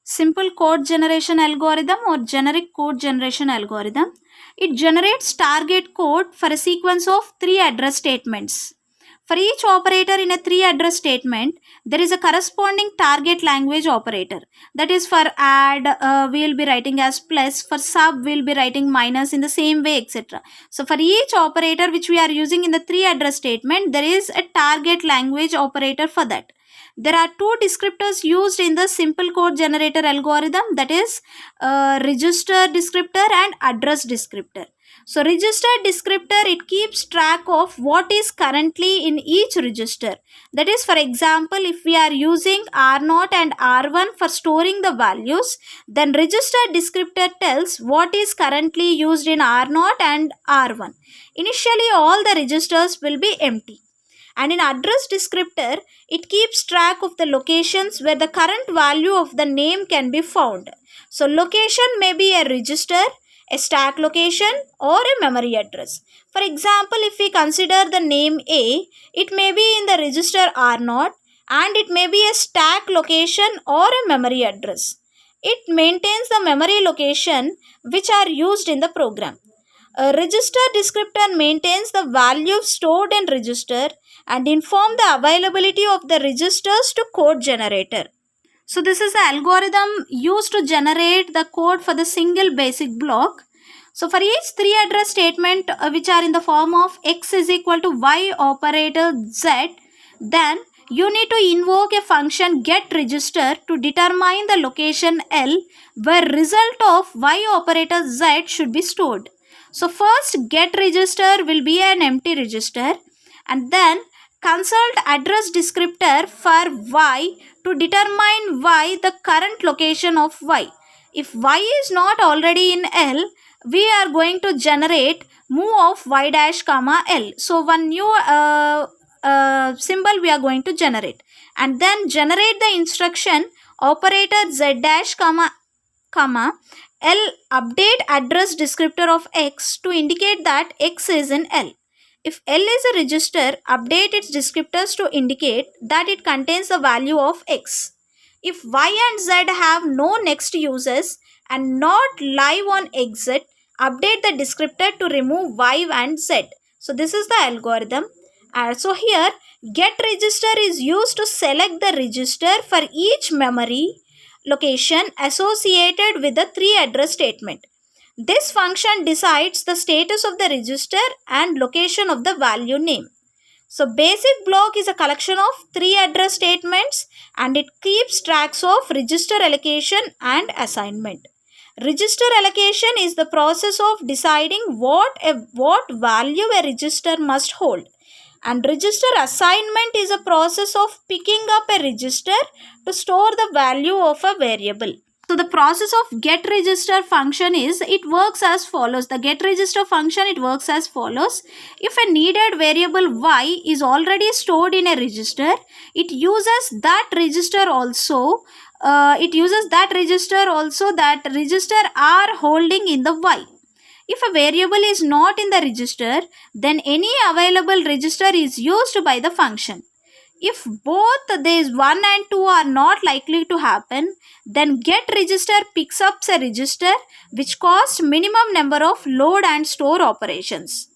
simple code generation algorithm or generic code generation algorithm. It generates target code for a sequence of 3 address statements. For each operator in a 3 address statement, there is a corresponding target language operator. That is, for add, we will be writing as plus, for sub, we will be writing minus, in the same way, etc. So, for each operator which we are using in the 3 address statement, there is a target language operator for that. There are two descriptors used in the simple code generator algorithm, that is register descriptor and address descriptor. So register descriptor, it keeps track of what is currently in each register. That is, for example, if we are using R0 and R1 for storing the values, then register descriptor tells what is currently used in R0 and R1. Initially, all the registers will be empty. And in address descriptor, it keeps track of the locations where the current value of the name can be found. So location may be a register, a stack location, or a memory address. For example, if we consider the name A, it may be in the register R0 and it may be a stack location or a memory address. It maintains the memory location which are used in the program. A register descriptor maintains the value stored in register and inform the availability of the registers to code generator. So this is the algorithm used to generate the code for the single basic block. So for each 3 address statement which are in the form of x is equal to y operator z, then you need to invoke a function getRegister to determine the location L where result of y operator z should be stored. So first getRegister will be an empty register, and then consult address descriptor for y to determine y the current location of y. If y is not already in L, we are going to generate move of y dash comma L. So one new symbol we are going to generate, and then generate the instruction operator z dash comma L update address descriptor of x to indicate that x is in L. If L is a register, update its descriptors to indicate that it contains the value of x. If y and z have no next uses and not live on exit, update the descriptor to remove y and z. So this is the algorithm. So here getRegister is used to select the register for each memory location associated with the 3 address statement. This function decides the status of the register and location of the value name. So basic block is a collection of 3 address statements and it keeps tracks of register allocation and assignment. Register allocation is the process of deciding what value a register must hold. And register assignment is a process of picking up a register to store the value of a variable. So the process of getRegister function is, it works as follows. The getRegister function, it works as follows. If a needed variable y is already stored in a register, it uses that register also. That register R holding in the y. If a variable is not in the register, then any available register is used by the function. If both these 1 and 2 are not likely to happen, then getRegister picks up a register which costs minimum number of load and store operations.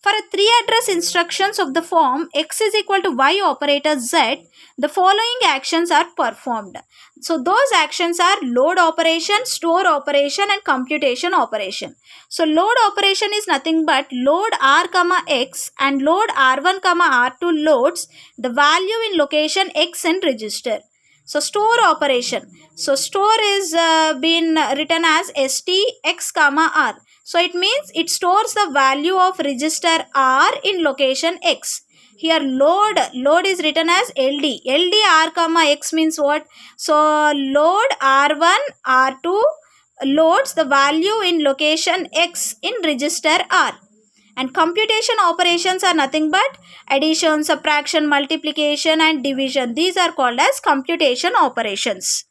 For a 3 address instructions of the form x is equal to y operator z, the following actions are performed. So those actions are load operation, store operation and computation operation. So load operation is nothing but load r comma x and load r1 comma r2 loads the value in location x in register. So store operation. So store is been written as st x comma r. So it means it stores the value of register R in location X. Here load is written as LD. LD R comma X means what? So load R1, R2 loads the value in location X in register R. And computation operations are nothing but addition, subtraction, multiplication and division. These are called as computation operations.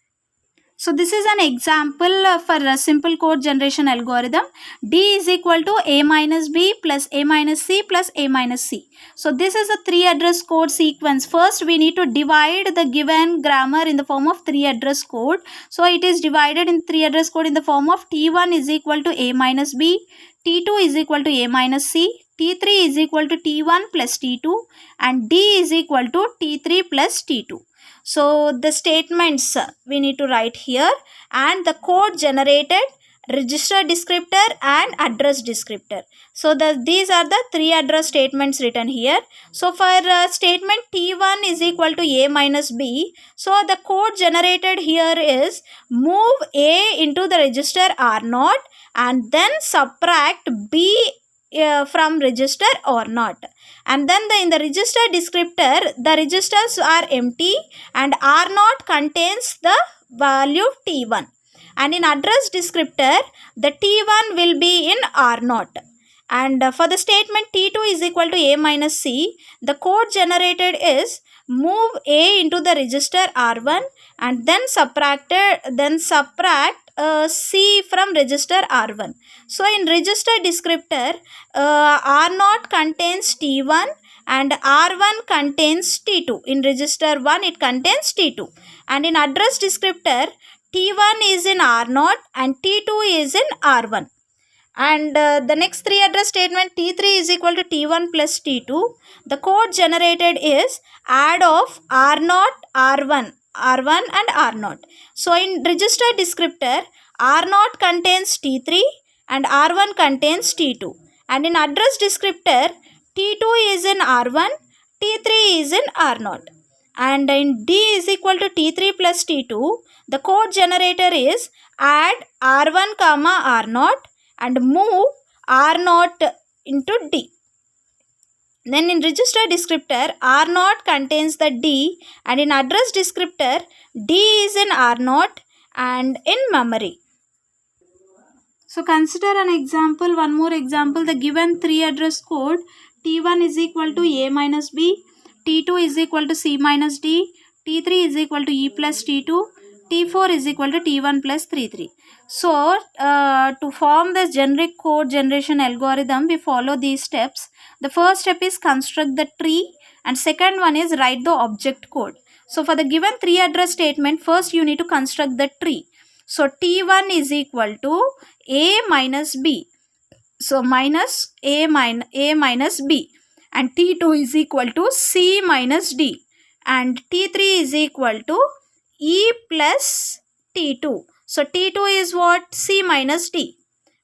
So this is an example for a simple code generation algorithm. D is equal to A minus B plus A minus C plus A minus C. So this is a 3 address code sequence. First we need to divide the given grammar in the form of 3 address code. So it is divided in 3 address code in the form of T1 is equal to A minus B, T2 is equal to A minus C, T3 is equal to T1 plus T2, and D is equal to T3 plus T2. So the statements we need to write here, and the code generated, register descriptor and address descriptor. So these are the 3 address statements written here. So for statement T1 is equal to A minus B, so the code generated here is move A into the register R0 and then subtract B from register or not, and then in the register descriptor the registers are empty and R0 contains the value T1, and in address descriptor the T1 will be in R0. And for the statement T2 is equal to A minus C, the code generated is move A into the register R1 and then subtract C from register R1. So in register descriptor R0 contains T1 and R1 contains T2. In register 1 it contains T2, and in address descriptor T1 is in R0 and T2 is in R1. And the next 3 address statement T3 is equal to T1 plus T2. The code generated is add of R0, R1 and R0. So in register descriptor R0 contains T3 and R1 contains T2, and in address descriptor T2 is in R1, T3 is in R0. And in D is equal to T3 plus T2, the code generator is add R1 comma R0 and move R0 into D. Then in register descriptor R0 contains the D, and in address descriptor D is in R0 and in memory. So consider an example, one more example. The given 3 address code T1 is equal to A minus B, T2 is equal to C minus D, T3 is equal to E plus T2, T4 is equal to T1 plus 33. So to form this generic code generation algorithm, we follow these steps. The first step is construct the tree, and second one is write the object code. So for the given 3 address statement, first you need to construct the tree. So T1 is equal to A minus B. So minus A minus B, and T2 is equal to C minus D, and T3 is equal to E plus T2. So T2 is what? C minus D,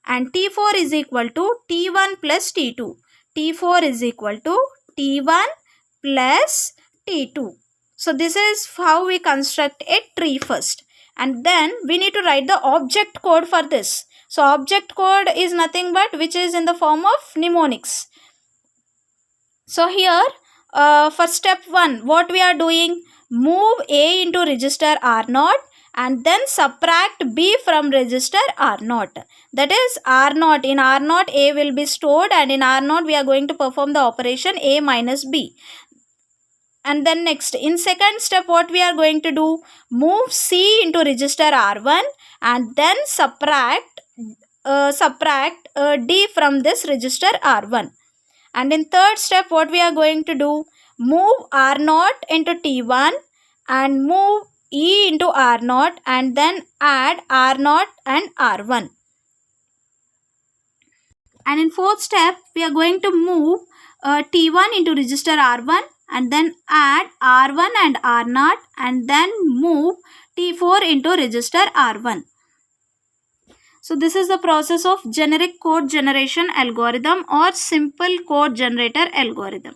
and T4 is equal to T1 plus T2. T4 is equal to T1 plus T2. So this is how we construct a tree first, and then we need to write the object code for this. So object code is nothing but which is in the form of mnemonics. So here for step 1, what we are doing? Move A into register R0 and then subtract B from register R0. That is R0. In R0 A will be stored, and in R0 we are going to perform the operation A minus B. And then next, in second step, what we are going to do? Move C into register R1 and then subtract D from this register R1. And in third step, what we are going to do? Move R0 into T1 and move E into R0 and then add R0 and R1. And in fourth step, we are going to move T1 into register R1 and then add R1 and R0 and then move T4 into register R1. So this is the process of generic code generation algorithm or simple code generator algorithm.